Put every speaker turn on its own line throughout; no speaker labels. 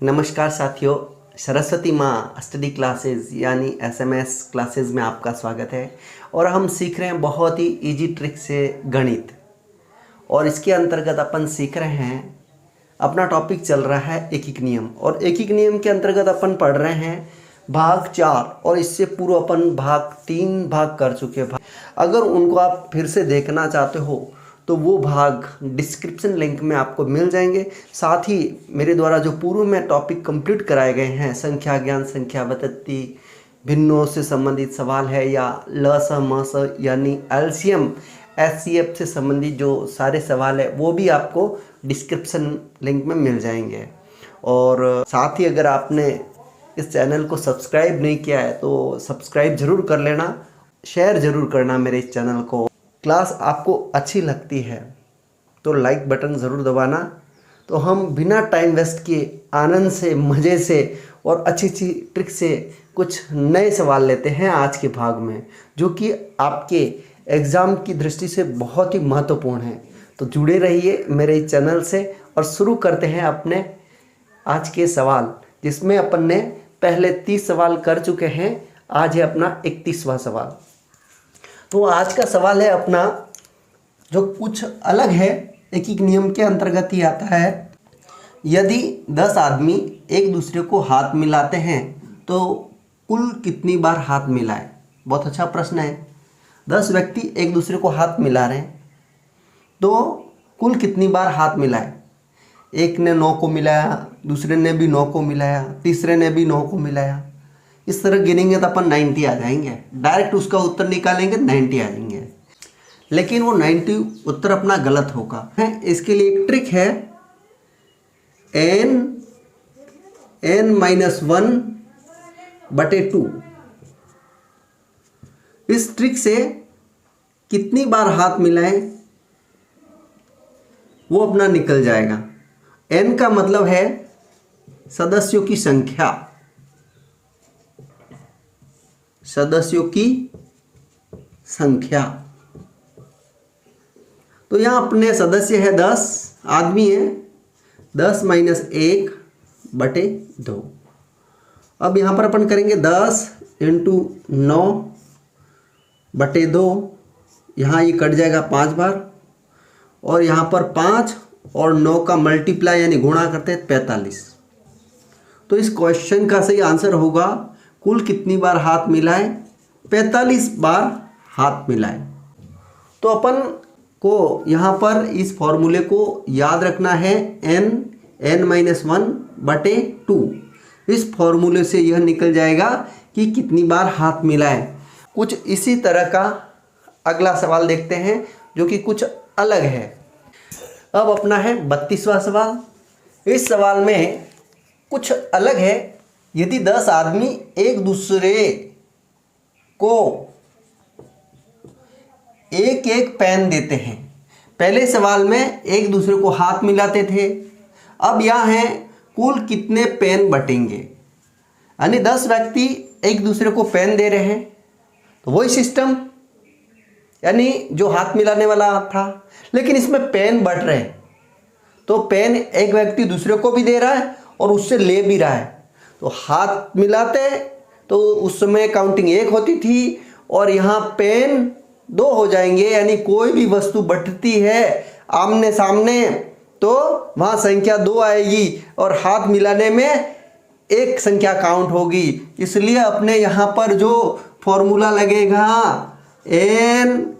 नमस्कार साथियों, सरस्वती माँ स्टडी क्लासेस यानी SMS क्लासेस में आपका स्वागत है। और हम सीख रहे हैं बहुत ही इजी ट्रिक से गणित। और इसके अंतर्गत अपन सीख रहे हैं, अपना टॉपिक चल रहा है एकीक नियम। और एकीक नियम के अंतर्गत अपन पढ़ रहे हैं भाग 4 और इससे पूर्व अपन भाग 3 भाग कर चुके हैं। अगर उनको आप फिर से देखना चाहते हो तो वो भाग डिस्क्रिप्शन लिंक में आपको मिल जाएंगे। साथ ही मेरे द्वारा जो पूर्व में टॉपिक कंप्लीट कराए गए हैं, संख्या ज्ञान, संख्या व्युत्पत्ति, भिन्नों से संबंधित सवाल है या ल स म स यानी LCM SCF से संबंधित जो सारे सवाल है वो भी आपको डिस्क्रिप्शन लिंक में मिल जाएंगे। और साथ ही अगर आपने इस चैनल को सब्सक्राइब नहीं किया है तो सब्सक्राइब ज़रूर कर लेना, शेयर ज़रूर करना मेरे इस चैनल को। क्लास आपको अच्छी लगती है तो लाइक बटन ज़रूर दबाना। तो हम बिना टाइम वेस्ट किए आनंद से, मज़े से और अच्छी अच्छी ट्रिक से कुछ नए सवाल लेते हैं आज के भाग में, जो कि आपके एग्ज़ाम की दृष्टि से बहुत ही महत्वपूर्ण है। तो जुड़े रहिए मेरे इस चैनल से और शुरू करते हैं अपने आज के सवाल, जिसमें अपन ने पहले 30 सवाल कर चुके हैं। आज है अपना 31वां सवाल। तो आज का सवाल है अपना जो कुछ अलग है, एकीक नियम के अंतर्गत ही आता है। यदि 10 आदमी एक दूसरे को हाथ मिलाते हैं तो कुल कितनी बार हाथ मिलाएं? बहुत अच्छा प्रश्न है। 10 व्यक्ति एक दूसरे को हाथ मिला रहे हैं तो कुल कितनी बार हाथ मिलाएं? एक ने 9 को मिलाया, दूसरे ने भी 9 को मिलाया, तीसरे ने भी 9 को मिलाया। इस तरह गिनेंगे तो अपन 90 आ जाएंगे। डायरेक्ट उसका उत्तर निकालेंगे 90 आ जाएंगे, लेकिन वो 90 उत्तर अपना गलत होगा। इसके लिए एक ट्रिक है, n-1/2। इस ट्रिक से कितनी बार हाथ मिलाएं वो अपना निकल जाएगा। n का मतलब है सदस्यों की संख्या, सदस्यों की संख्या। तो यहां अपने सदस्य है 10 आदमी है, 10 - 1/2। अब यहां पर अपन करेंगे 10 × 9/2। यहां ये कट जाएगा 5 बार, और यहां पर 5 और 9 का मल्टीप्लाई यानी गुणा करते हैं 45। तो इस क्वेश्चन का सही आंसर होगा कुल कितनी बार हाथ मिलाएं? 45 बार हाथ मिलाएं। तो अपन को यहाँ पर इस फॉर्मूले को याद रखना है, n-1/2। इस फॉर्मूले से यह निकल जाएगा कि कितनी बार हाथ मिलाएं। कुछ इसी तरह का अगला सवाल देखते हैं जो कि कुछ अलग है। अब अपना है 32वां सवाल। इस सवाल में कुछ अलग है। यदि 10 आदमी एक दूसरे को एक एक पेन देते हैं। पहले सवाल में एक दूसरे को हाथ मिलाते थे, अब यह है कुल कितने पेन बटेंगे। यानी 10 व्यक्ति एक दूसरे को पेन दे रहे हैं, तो वही सिस्टम यानी जो हाथ मिलाने वाला था, लेकिन इसमें पेन बट रहे हैं। तो पेन एक व्यक्ति दूसरे को भी दे रहा है और उससे ले भी रहा है। तो हाथ मिलाते तो उस समय काउंटिंग 1 होती थी, और यहाँ पेन 2 हो जाएंगे। यानी कोई भी वस्तु बटती है आमने सामने तो वहाँ संख्या 2 आएगी, और हाथ मिलाने में एक संख्या काउंट होगी। इसलिए अपने यहाँ पर जो फॉर्मूला लगेगा n-1,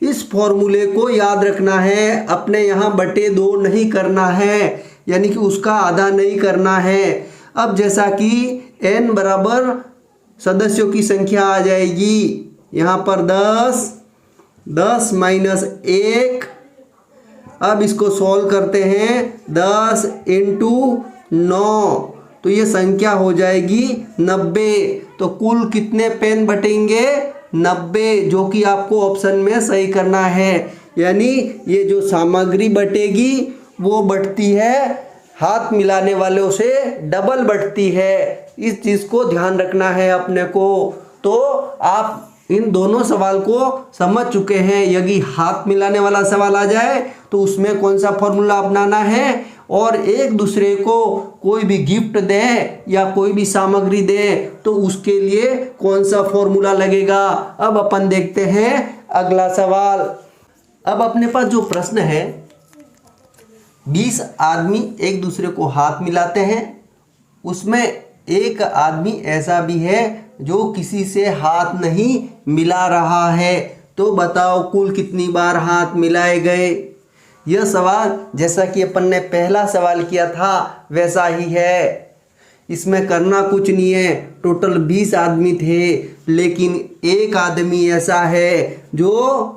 इस फॉर्मूले को याद रखना है। अपने यहाँ बटे 2 नहीं करना है, यानी कि उसका आधा नहीं करना है। अब जैसा कि n बराबर सदस्यों की संख्या आ जाएगी, यहाँ पर 10 - 1। अब इसको सॉल्व करते हैं, 10 × 9, तो ये संख्या हो जाएगी 90। तो कुल कितने पेन बटेंगे? 90, जो कि आपको ऑप्शन में सही करना है। यानी ये जो सामग्री बटेगी वो बढ़ती है, हाथ मिलाने वालों से डबल बढ़ती है। इस चीज़ को ध्यान रखना है अपने को। तो आप इन दोनों सवाल को समझ चुके हैं। यदि हाथ मिलाने वाला सवाल आ जाए तो उसमें कौन सा फॉर्मूला अपनाना है, और एक दूसरे को कोई भी गिफ्ट दे या कोई भी सामग्री दे तो उसके लिए कौन सा फॉर्मूला लगेगा। अब अपन देखते हैं अगला सवाल। अब अपने पास जो प्रश्न है, 20 आदमी एक दूसरे को हाथ मिलाते हैं, उसमें एक आदमी ऐसा भी है जो किसी से हाथ नहीं मिला रहा है, तो बताओ कुल कितनी बार हाथ मिलाए गए। यह सवाल जैसा कि अपन ने पहला सवाल किया था वैसा ही है, इसमें करना कुछ नहीं है। टोटल 20 आदमी थे, लेकिन एक आदमी ऐसा है जो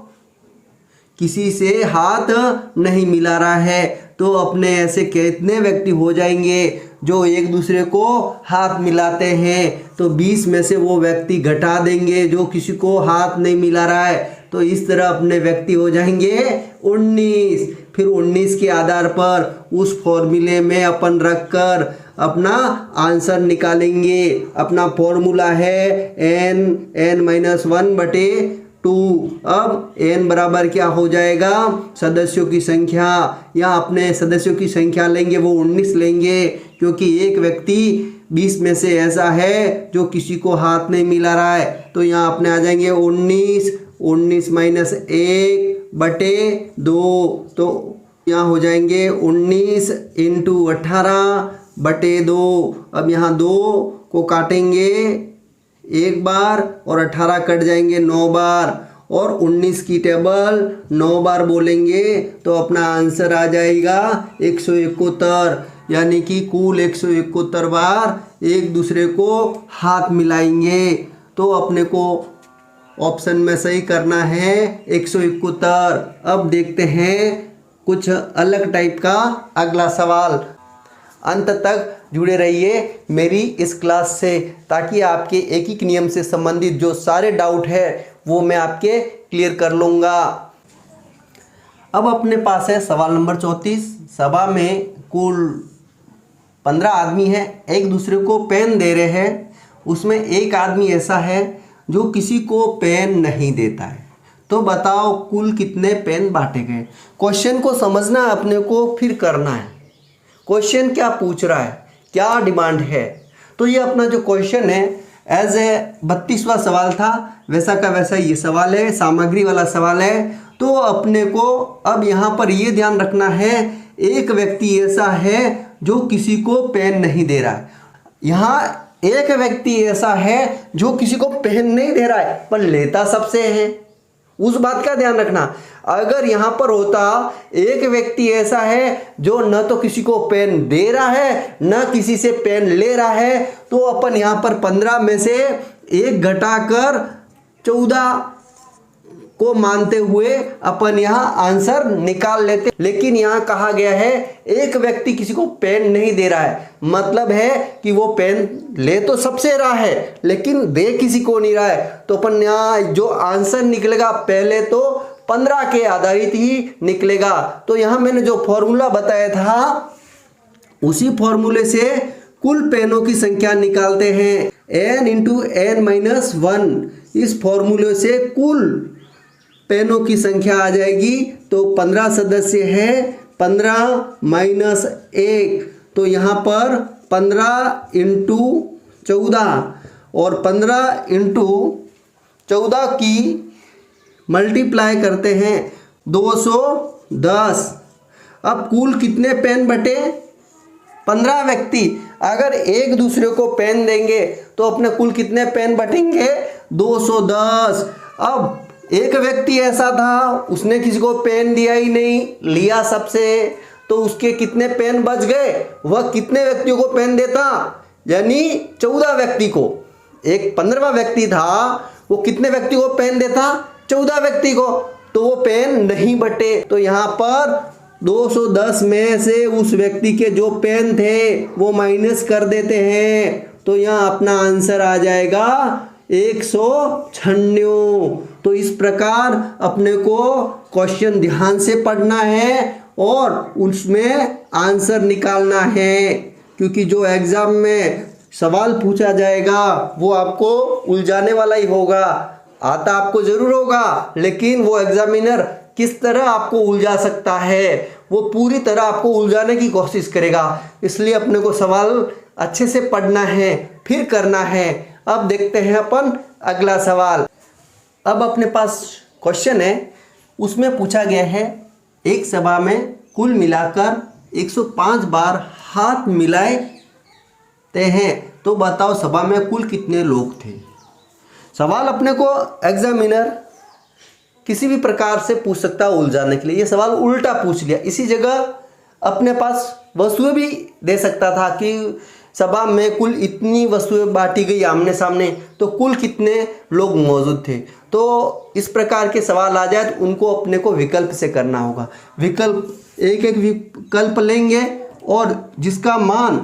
किसी से हाथ नहीं मिला रहा है, तो अपने ऐसे कितने व्यक्ति हो जाएंगे जो एक दूसरे को हाथ मिलाते हैं। तो 20 में से वो व्यक्ति घटा देंगे जो किसी को हाथ नहीं मिला रहा है, तो इस तरह अपने व्यक्ति हो जाएंगे 19। फिर 19 के आधार पर उस फॉर्मूले में अपन रखकर अपना आंसर निकालेंगे। अपना फॉर्मूला है n-1/2। अब n बराबर क्या हो जाएगा, सदस्यों की संख्या। यहाँ अपने सदस्यों की संख्या लेंगे वो 19 लेंगे, क्योंकि एक व्यक्ति 20 में से ऐसा है जो किसी को हाथ नहीं मिला रहा है। तो यहाँ अपने आ जाएंगे 19 -1/2। तो यहाँ हो जाएंगे 19 × 18/2। अब यहाँ 2 को काटेंगे एक बार और 18 कट जाएंगे 9 बार, और 19 की टेबल 9 बार बोलेंगे तो अपना आंसर आ जाएगा 171। यानी कि कुल 171 बार एक दूसरे को हाथ मिलाएंगे। तो अपने को ऑप्शन में सही करना है 171। अब देखते हैं कुछ अलग टाइप का अगला सवाल। अंत तक जुड़े रहिए मेरी इस क्लास से, ताकि आपके एक नियम से संबंधित जो सारे डाउट है वो मैं आपके क्लियर कर लूँगा। अब अपने पास है सवाल नंबर 34। सभा में कुल 15 आदमी हैं, एक दूसरे को पेन दे रहे हैं। उसमें एक आदमी ऐसा है जो किसी को पेन नहीं देता है, तो बताओ कुल कितने पेन बांटे गए। क्वेश्चन को समझना है अपने को, फिर करना है। क्वेश्चन क्या पूछ रहा है, क्या डिमांड है। तो ये अपना जो क्वेश्चन है एज ए 32वां सवाल था, वैसा का वैसा ये सवाल है, सामग्री वाला सवाल है। तो अपने को अब यहाँ पर ये ध्यान रखना है, एक व्यक्ति ऐसा है जो किसी को पेन नहीं दे रहा है। यहाँ एक व्यक्ति ऐसा है जो किसी को पेन नहीं दे रहा है पर लेता सबसे है, उस बात का ध्यान रखना। अगर यहाँ पर होता एक व्यक्ति ऐसा है जो न तो किसी को पेन दे रहा है न किसी से पेन ले रहा है, तो अपन यहाँ पर 15 में से एक घटाकर 14 को मानते हुए अपन यहाँ आंसर निकाल लेते। लेकिन यहाँ कहा गया है एक व्यक्ति किसी को पेन नहीं दे रहा है, मतलब है कि वो पेन ले तो सबसे रहा है लेकिन दे किसी को नहीं रहा है। तो अपन यहाँ जो आंसर निकलेगा पहले तो 15 के आधारित ही निकलेगा। तो यहाँ मैंने जो फॉर्मूला बताया था उसी फॉर्मूले से कुल पेनों की संख्या निकालते हैं, n × n-1। इस फॉर्मूले से कुल पेनों की संख्या आ जाएगी। तो 15 सदस्य है, 15 - 1, तो यहाँ पर 15 × 14 और 15 × 14 की मल्टीप्लाई करते हैं 210। अब कुल कितने पेन बटे, 15 व्यक्ति अगर एक दूसरे को पेन देंगे तो अपने कुल कितने पेन बटेंगे, 210। अब एक व्यक्ति ऐसा था उसने किसी को पेन दिया ही नहीं, लिया सबसे, तो उसके कितने पेन बच गए, वह कितने व्यक्तियों को पेन देता, यानी 14 व्यक्ति को। एक 15वां व्यक्ति था वो कितने व्यक्ति को पेन देता, 14 व्यक्ति को, तो वो पेन नहीं बटे। तो यहाँ पर 210 में से उस व्यक्ति के जो पेन थे वो माइनस कर देते हैं, तो यहाँ अपना आंसर आ जाएगा 196। तो इस प्रकार अपने को क्वेश्चन ध्यान से पढ़ना है और उसमें आंसर निकालना है, क्योंकि जो एग्जाम में सवाल पूछा जाएगा वो आपको उलझाने वाला ही होगा। आता आपको जरूर होगा, लेकिन वो एग्जामिनर किस तरह आपको उलझा सकता है वो पूरी तरह आपको उलझाने की कोशिश करेगा। इसलिए अपने को सवाल अच्छे से पढ़ना है, फिर करना है। अब देखते हैं अपन अगला सवाल। अब अपने पास क्वेश्चन है, उसमें पूछा गया है एक सभा में कुल मिलाकर 105 बार हाथ मिलाते हैं, तो बताओ सभा में कुल कितने लोग थे। सवाल अपने को एग्जामिनर किसी भी प्रकार से पूछ सकता है उलझाने के लिए। ये सवाल उल्टा पूछ लिया। इसी जगह अपने पास वस्तुएं भी दे सकता था कि सभा में कुल इतनी वस्तुएं बांटी गई आमने सामने, तो कुल कितने लोग मौजूद थे। तो इस प्रकार के सवाल आ जाए तो उनको अपने को विकल्प से करना होगा। विकल्प एक एक विकल्प लेंगे और जिसका मान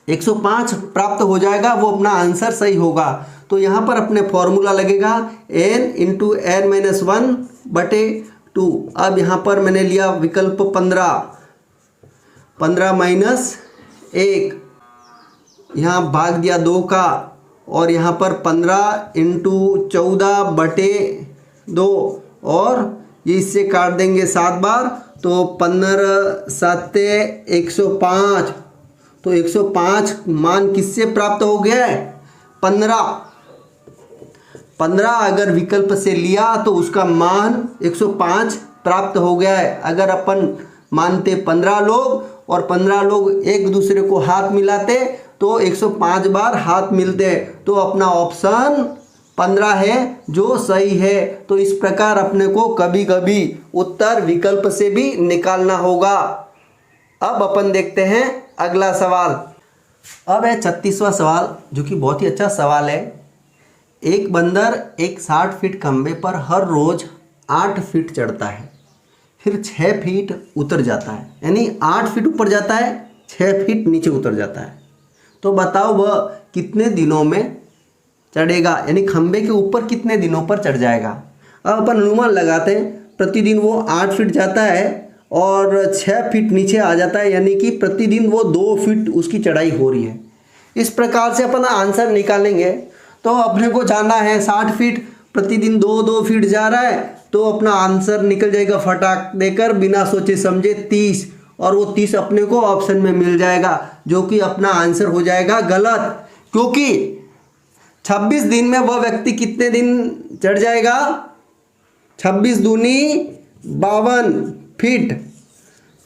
105 प्राप्त हो जाएगा वो अपना आंसर सही होगा। तो यहाँ पर अपने फॉर्मूला लगेगा n इंटू n माइनस 1 बटे 2। अब यहाँ पर मैंने लिया विकल्प 15 माइनस 1, यहाँ भाग दिया 2 का, और यहाँ पर 15 इंटू 14 बटे 2, और ये इससे काट देंगे 7 बार, तो 15 7 105। तो 105 मान किससे प्राप्त हो गया है? 15 अगर विकल्प से लिया तो उसका मान 105 प्राप्त हो गया है। अगर अपन मानते 15 लोग और 15 लोग एक दूसरे को हाथ मिलाते तो 105 बार हाथ मिलते, तो अपना ऑप्शन 15 है जो सही है। तो इस प्रकार अपने को कभी कभी उत्तर विकल्प से भी निकालना होगा। अब अपन देखते हैं अगला सवाल। अब है 36वां सवाल, जो कि बहुत ही अच्छा सवाल है। एक बंदर एक 60 फीट खंबे पर हर रोज 8 फीट चढ़ता है, फिर 6 फीट उतर जाता है, यानी 8 फीट ऊपर जाता है, 6 फीट नीचे उतर जाता है। तो बताओ वह कितने दिनों में चढ़ेगा, यानी खंबे के ऊपर कितने दिनों पर चढ़ जाएगा। अब अपन अनुमान लगाते हैं, प्रतिदिन वो 8 फीट जाता है और 6 फीट नीचे आ जाता है, यानी कि प्रतिदिन वो 2 फीट उसकी चढ़ाई हो रही है। इस प्रकार से अपन आंसर निकालेंगे। तो अपने को जानना है 60 फीट प्रतिदिन 2 फीट जा रहा है, तो अपना आंसर निकल जाएगा फटाक देकर बिना सोचे समझे 30, और वो 30 अपने को ऑप्शन में मिल जाएगा, जो कि अपना आंसर हो जाएगा गलत। क्योंकि 26 दिन में वह व्यक्ति कितने दिन चढ़ जाएगा? 26 दूनी 52 फीट,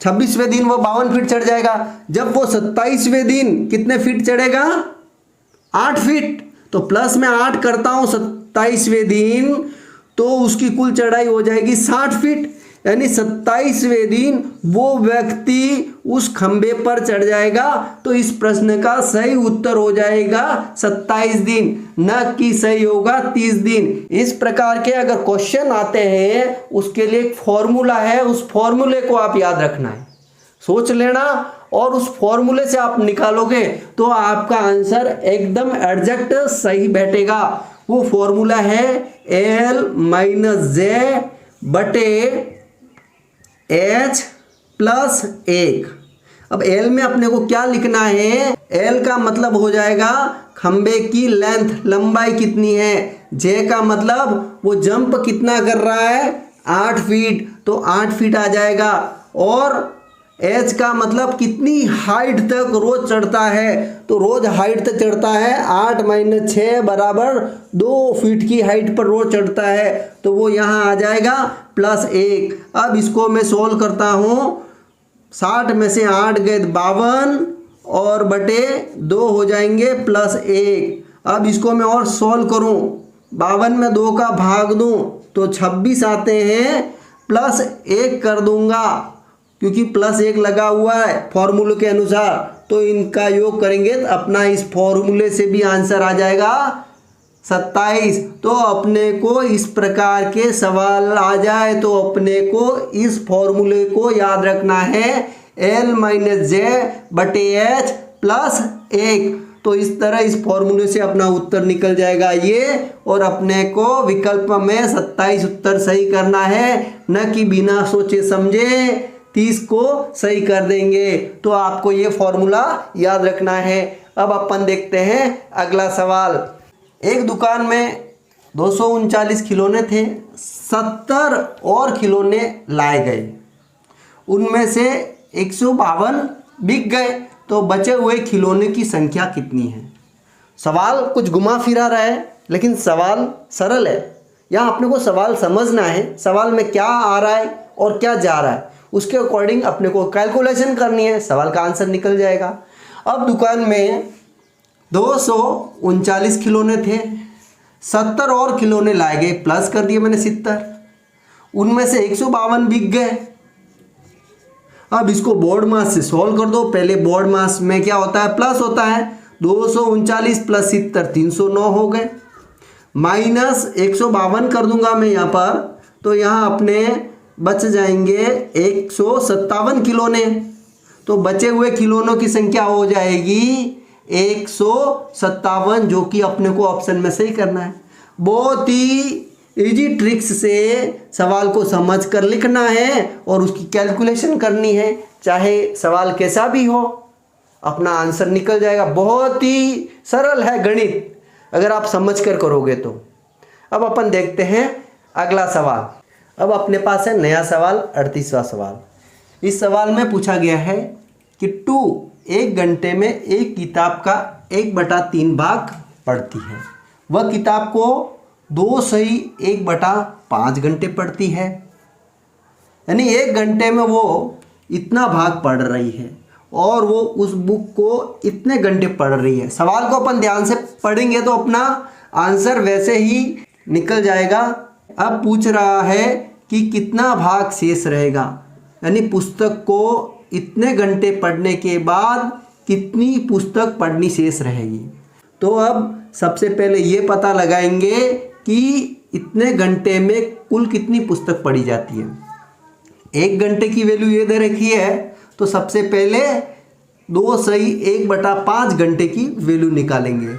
26वें दिन वो 52 फीट चढ़ जाएगा। जब वो 27वें दिन कितने फीट चढ़ेगा? 8 फीट। तो प्लस में 8 करता हूँ 27वें दिन, तो उसकी कुल चढ़ाई हो जाएगी 60 फीट, यानी 27वें दिन वो व्यक्ति उस खंबे पर चढ़ जाएगा। तो इस प्रश्न का सही उत्तर हो जाएगा 27 दिन, न कि सही होगा 30 दिन। इस प्रकार के अगर क्वेश्चन आते हैं उसके लिए एक फॉर्मूला है, उस फॉर्मूले को आप याद रखना है, सोच लेना, और उस फॉर्मूले से आप निकालोगे तो आपका आंसर एकदम एग्जैक्ट सही बैठेगा। वो फॉर्मूला है L माइनस J बटे H प्लस 1। अब L में अपने को क्या लिखना है? L का मतलब हो जाएगा खंबे की लेंथ, लंबाई कितनी है। J का मतलब वो जंप कितना कर रहा है? 8 फीट, तो 8 फीट आ जाएगा। और H का मतलब कितनी हाइट तक रोज चढ़ता है, तो रोज हाइट तक चढ़ता है 8 माइनस 6 बराबर 2 फीट की हाइट पर रोज चढ़ता है, तो वो यहाँ आ जाएगा प्लस 1। अब इसको मैं सोल्व करता हूँ, 60 में से 8 गए 52 और बटे 2 हो जाएंगे प्लस 1। अब इसको मैं और सोल्व करूँ, 52 में 2 का भाग दूँ तो 26 आते हैं, प्लस 1 कर दूंगा क्योंकि प्लस 1 लगा हुआ है फॉर्मूले के अनुसार, तो इनका योग करेंगे तो अपना इस फॉर्मूले से भी आंसर आ जाएगा 27। तो अपने को इस प्रकार के सवाल आ जाए तो अपने को इस फॉर्मूले को याद रखना है, L माइनस J बटे H प्लस 1। तो इस तरह इस फॉर्मूले से अपना उत्तर निकल जाएगा ये, और अपने को विकल्प में 27 उत्तर सही करना है, न कि बिना सोचे समझे 30 को सही कर देंगे। तो आपको ये फॉर्मूला याद रखना है। अब अपन देखते हैं अगला सवाल। एक दुकान में 239 खिलौने थे, 70 और खिलौने लाए गए उनमें से 152 बिक गए, तो बचे हुए खिलौने की संख्या कितनी है। सवाल कुछ घुमा फिरा रहा है लेकिन सवाल सरल है। यहाँ अपने को सवाल समझना है, सवाल में क्या आ रहा है और क्या जा रहा है, उसके अकॉर्डिंग अपने को कैलकुलेशन करनी है, सवाल का आंसर निकल जाएगा। अब दुकान में 239 खिलौने थे, 70 और खिलौने लाए गए, प्लस कर दिए मैंने 70, उनमें से 152 बिक गए। अब इसको बोर्ड मास से सॉल्व कर दो। पहले बोर्ड मास में क्या होता है, प्लस होता है। 239 प्लस 70 309 हो गए, माइनस 152 कर दूंगा मैं यहाँ पर, तो यहाँ अपने बच जाएंगे 157 खिलौने। तो बचे हुए खिलौनों की संख्या हो जाएगी 157, जो कि अपने को ऑप्शन में सही करना है। बहुत ही इजी ट्रिक्स से सवाल को समझ कर लिखना है और उसकी कैलकुलेशन करनी है, चाहे सवाल कैसा भी हो, अपना आंसर निकल जाएगा। बहुत ही सरल है गणित, अगर आप समझ कर करोगे तो। अब अपन देखते हैं अगला सवाल। अब अपने पास है नया सवाल, 38वां सवाल। इस सवाल में पूछा गया है कि 1 घंटे में एक किताब का 1/3 भाग पढ़ती है। वह किताब को 2 सही 1/5 घंटे पढ़ती है, यानी 1 घंटे में वो इतना भाग पढ़ रही है और वो उस बुक को इतने घंटे पढ़ रही है। सवाल को अपन ध्यान से पढ़ेंगे तो अपना आंसर वैसे ही निकल जाएगा। अब पूछ रहा है कि कितना भाग शेष रहेगा, यानी पुस्तक को इतने घंटे पढ़ने के बाद कितनी पुस्तक पढ़नी शेष रहेगी। तो अब सबसे पहले ये पता लगाएंगे कि इतने घंटे में कुल कितनी पुस्तक पढ़ी जाती है। 1 घंटे की वैल्यू ये दे रखी है, तो सबसे पहले 2 सही 1/5 घंटे की वैल्यू निकालेंगे।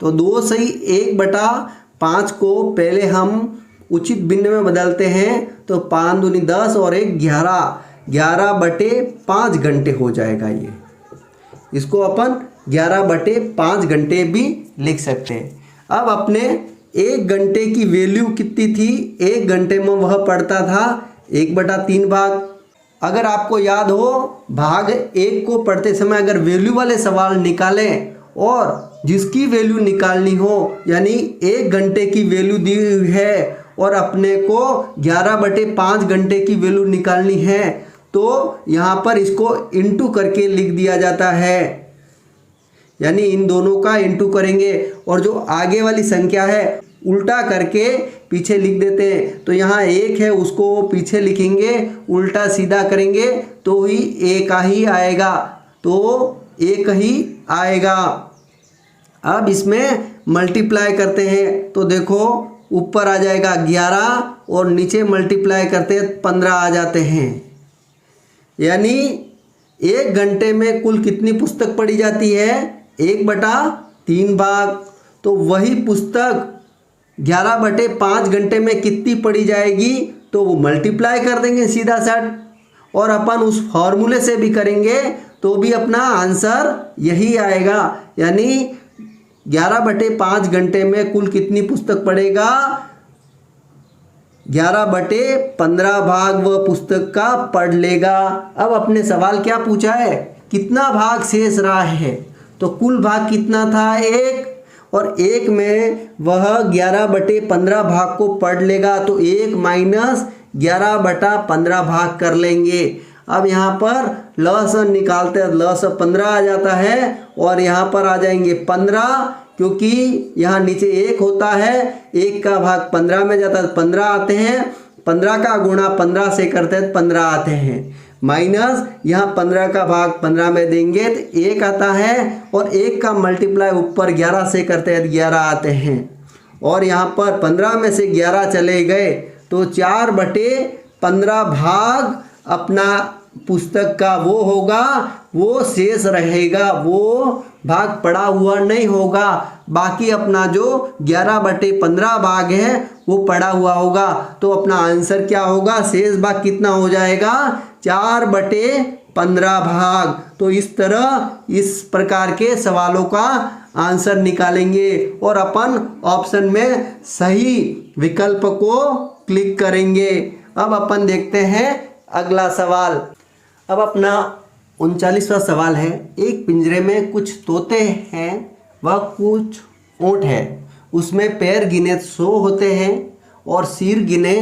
तो 2 सही 1/5 को पहले हम उचित भिन्न में बदलते हैं, तो 5 दूनी 10 और 1 11, 11/5 घंटे हो जाएगा। ये इसको अपन 11/5 घंटे भी लिख सकते हैं। अब अपने 1 घंटे की वैल्यू कितनी थी, 1 घंटे में वह पढ़ता था 1/3 भाग। अगर आपको याद हो, भाग 1 को पढ़ते समय अगर वैल्यू वाले सवाल निकालें और जिसकी वैल्यू निकालनी हो, यानी 1 घंटे की वैल्यू दी हुई है और अपने को 11/5 घंटे की वैल्यू निकालनी है, तो यहाँ पर इसको इंटू करके लिख दिया जाता है, यानी इन दोनों का इंटू करेंगे और जो आगे वाली संख्या है उल्टा करके पीछे लिख देते हैं। तो यहाँ 1 है, उसको पीछे लिखेंगे, उल्टा सीधा करेंगे तो ही 1 ही आएगा, तो 1 ही आएगा। अब इसमें मल्टीप्लाई करते हैं, तो देखो ऊपर आ जाएगा 11 और नीचे मल्टीप्लाई करते हैं 15 आ जाते हैं। यानी 1 घंटे में कुल कितनी पुस्तक पढ़ी जाती है, 1/3 भाग। तो वही पुस्तक 11/5 घंटे में कितनी पढ़ी जाएगी, तो वो मल्टीप्लाई कर देंगे सीधा साथ, और अपन उस फॉर्मूले से भी करेंगे तो भी अपना आंसर यही आएगा। यानी 11/5 घंटे में कुल कितनी पुस्तक पढ़ेगा, 11/15 भाग वह पुस्तक का पढ़ लेगा। अब अपने सवाल क्या पूछा है, कितना भाग शेष रहा है, तो कुल भाग कितना था 1, और 1 में वह 11/15 भाग को पढ़ लेगा, तो 1 माइनस 11/15 भाग कर लेंगे। अब यहाँ पर लसन निकालते हैं, लस 15 आ जाता है और यहाँ पर आ जाएंगे 15, क्योंकि यहाँ नीचे 1 होता है, 1 का भाग 15 में जाता है, 15 आते हैं, 15 का गुणा 15 से करते हैं 15 आते हैं, माइनस यहाँ 15 का भाग 15 में देंगे तो 1 आता है, और 1 का मल्टीप्लाई ऊपर 11 से करते हैं 11 आते हैं, और यहाँ पर 15 में से 11 चले गए तो 4/15 भाग अपना पुस्तक का वो होगा, वो शेष रहेगा, वो भाग पड़ा हुआ नहीं होगा। बाकी अपना जो 11/15 भाग है वो पड़ा हुआ होगा। तो अपना आंसर क्या होगा, शेष भाग कितना हो जाएगा, 4/15 भाग। तो इस तरह इस प्रकार के सवालों का आंसर निकालेंगे और अपन ऑप्शन में सही विकल्प को क्लिक करेंगे। अब अपन देखते हैं अगला सवाल। अब अपना 39वां सवाल है। एक पिंजरे में कुछ तोते हैं व कुछ ऊँट है। उसमें पैर गिने 100 होते हैं और सिर गिने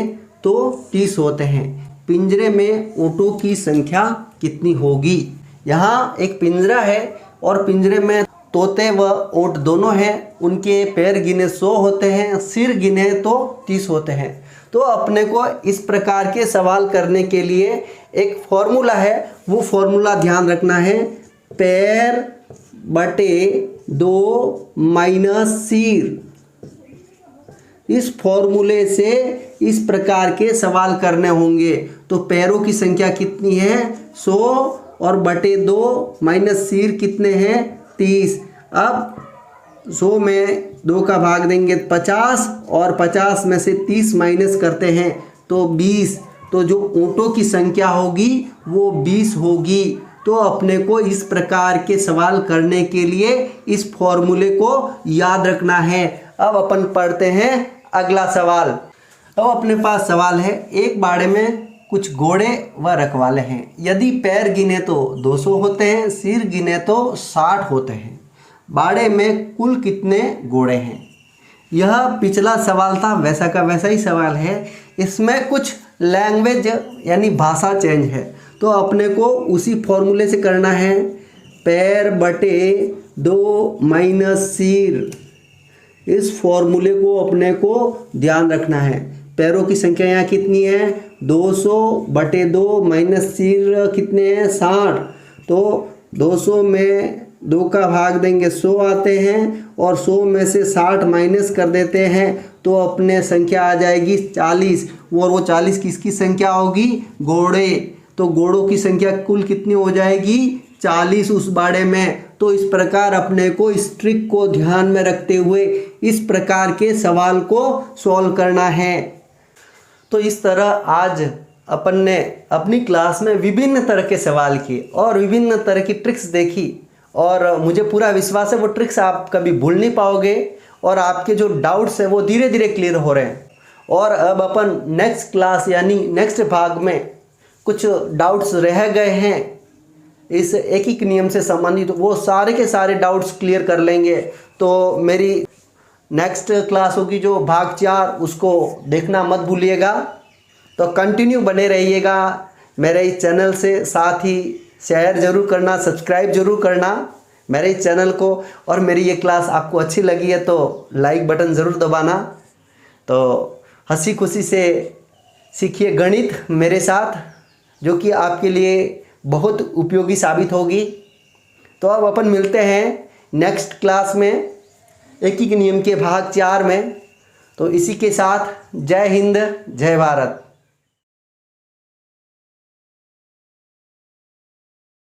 तो 30 होते हैं। पिंजरे में ऊँटों की संख्या कितनी होगी? यहाँ एक पिंजरा है और पिंजरे में तोते व ऊँट दोनों हैं। उनके पैर गिने 100 होते हैं, सिर गिने तो 30 होते हैं। तो अपने को इस प्रकार के सवाल करने के लिए एक फॉर्मूला है, वो फॉर्मूला ध्यान रखना है। पैर बटे 2 माइनस सिर। इस फॉर्मूले से इस प्रकार के सवाल करने होंगे। तो पैरों की संख्या कितनी है? 100 और बटे 2 माइनस सिर कितने हैं? 30। अब 100 में 2 का भाग देंगे 50 और 50 में से 30 माइनस करते हैं तो 20। तो जो ऊँटों की संख्या होगी वो 20 होगी। तो अपने को इस प्रकार के सवाल करने के लिए इस फॉर्मूले को याद रखना है। अब अपन पढ़ते हैं अगला सवाल। अब अपने पास सवाल है। एक बाड़े में कुछ घोड़े व रखवाले हैं। यदि पैर गिने तो 200 होते हैं, सिर गिने तो 60 होते हैं। बाड़े में कुल कितने घोड़े हैं? यह पिछला सवाल था, वैसा का वैसा ही सवाल है। इसमें कुछ लैंग्वेज यानी भाषा चेंज है। तो अपने को उसी फॉर्मूले से करना है। पैर बटे 2 माइनस सिर। इस फॉर्मूले को अपने को ध्यान रखना है। पैरों की संख्या यहाँ कितनी है? 200 बटे 2 माइनस सिर कितने हैं? 60। तो 200 में 2 का भाग देंगे 100 आते हैं और 100 में से 60 माइनस कर देते हैं तो अपने संख्या आ जाएगी 40। और वो 40 किसकी संख्या होगी? घोड़े। तो घोड़ों की संख्या कुल कितनी हो जाएगी? 40 उस बाड़े में। तो इस प्रकार अपने को इस ट्रिक को ध्यान में रखते हुए इस प्रकार के सवाल को सॉल्व करना है। तो इस तरह आज अपन ने अपनी क्लास में विभिन्न तरह के सवाल किए और विभिन्न तरह की ट्रिक्स देखी और मुझे पूरा विश्वास है वो ट्रिक्स आप कभी भूल नहीं पाओगे और आपके जो डाउट्स हैं वो धीरे धीरे क्लियर हो रहे हैं। और अब अपन नेक्स्ट क्लास यानी नेक्स्ट भाग में कुछ डाउट्स रह गए हैं इस एकीक नियम से संबंधित, वो सारे के सारे डाउट्स क्लियर कर लेंगे। तो मेरी नेक्स्ट क्लास होगी जो भाग 4, उसको देखना मत भूलिएगा। तो कंटिन्यू बने रहिएगा मेरे इस चैनल से। साथ ही शेयर ज़रूर करना, सब्सक्राइब ज़रूर करना मेरे इस चैनल को। और मेरी ये क्लास आपको अच्छी लगी है तो लाइक बटन ज़रूर दबाना। तो हंसी खुशी से सीखिए गणित मेरे साथ, जो कि आपके लिए बहुत उपयोगी साबित होगी। तो अब अपन मिलते हैं नेक्स्ट क्लास में एकीक नियम के भाग 4 में। तो इसी के साथ जय हिंद, जय भारत।